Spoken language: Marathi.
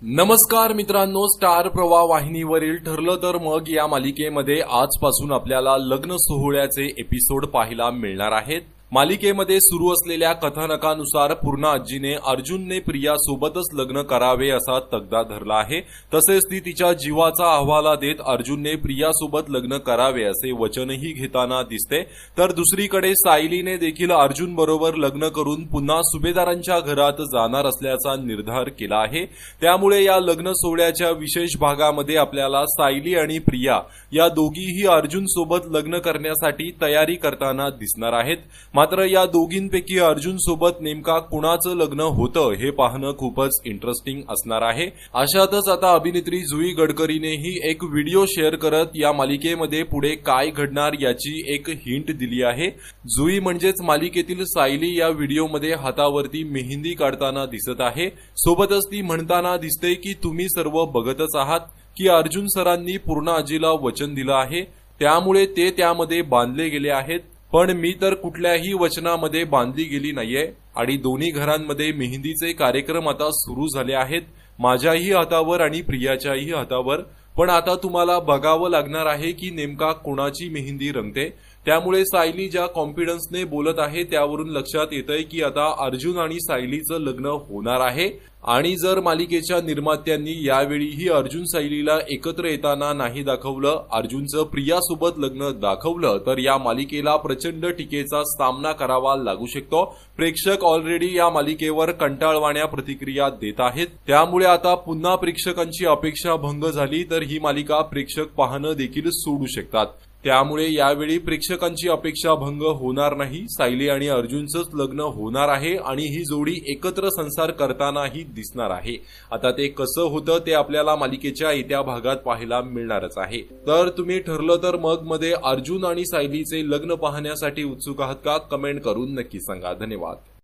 नमस्कार मित्रांनो, स्टार प्रवाह वाहिनीवरील ठरलं तर मग या मालिकेमध्ये आजपासून आपल्याला लग्न सोहळ्याचे एपिसोड पाहायला मिळणार आहेत। मालिकेमध्ये सुरू असलेल्या कथानकानुसार पूर्णा आजीने अर्जुनने प्रिया सोबतच लग्न करावे असा तगदा धरला आहे। तसेच ती तिच्या जीवाचा हवाला देत अर्जुनने प्रिया सोबत लग्न करावे असे वचनही घेताना दिसते। तर दुसरीकडे सायलीने देखील अर्जुन बरोबर लग्न करून पुन्हा सुभेदारांच्या घरात जाणार असल्याचा निर्धार केला आहे। त्यामुळे या लग्न सोहळ्याच्या विशेष भागामध्ये आपल्याला सायली आणि प्रिया या दोघीही अर्जुन सोबत लग्न करण्यासाठी तयारी करताना दिसणार आहेत। मात्र या दोघींपैकी अर्जुन सोबत नेमका कुणाचं लग्न होतं हे पाहणं खूपच इंटरेस्टिंग असणार आहे। अशातच आता अभिनेत्री जुई गडकरीनेही एक व्हिडिओ शेअर करत या मालिकेमध्ये पुढे काय घडणार याची एक हिंट दिली आहे। जुई म्हणजेच मालिकेतील सायली या व्हिडिओमध्ये हातावरती मेहंदी काढताना दिसत आहे। सोबतच ती म्हणताना दिसते की तुम्ही सर्व बघतच आहात की अर्जुन सरांनी पूर्णा आजीला वचन दिलं आहे, त्यामुळे ते त्यामध्ये बांधले गेले आहेत। पण मी तर कुठल्याही वचनामध्ये बांधली गेली नाहीये आणि दोन्ही घरांमध्ये मेहंदीचे कार्यक्रम आता सुरू झाले आहेत, माझ्याही हातावर आणि प्रियाच्याही हातावर। पण आता तुम्हाला बघावं लागणार आहे की नेमका कोणाची मेहंदी रंगते। त्यामुळे सायली ज्या कॉन्फिडन्सने बोलत आहे त्यावरून लक्षात येतंय की आता अर्जुन आणि सायलीचं लग्न होणार आहे। आणि जर मालिकेच्या निर्मात्यांनी यावेळीही अर्जुन सायलीला एकत्र येताना नाही दाखवलं, अर्जुनचं प्रियासोबत लग्न दाखवलं, तर या मालिकेला प्रचंड टीकेचा सामना करावा लागू शकतो। प्रेक्षक ऑलरेडी या मालिकेवर कंटाळवाण्या प्रतिक्रिया देत आहेत। त्यामुळे आता पुन्हा प्रेक्षकांची अपेक्षा भंग झाली तर ही मालिका प्रेक्षक पाहणं देखील सोडू शकतात। त्यामुळे यावेळी प्रेक्षकांची अपेक्षा भंग होणार नाही, सायली आणि अर्जुनचंच लग्न होणार आहे आणि ही जोडी एकत्र संसार करतानाही दिसणार आहे। आता ते कसं होतं ते आपल्याला मालिकेच्या येत्या भागात पाहायला मिळणारच आहे। तर तुम्ही ठरलं तर मग मध्ये अर्जुन आणि सायलीचे लग्न पाहण्यासाठी उत्सुक आहात का? कमेंट करून नक्की सांगा। धन्यवाद।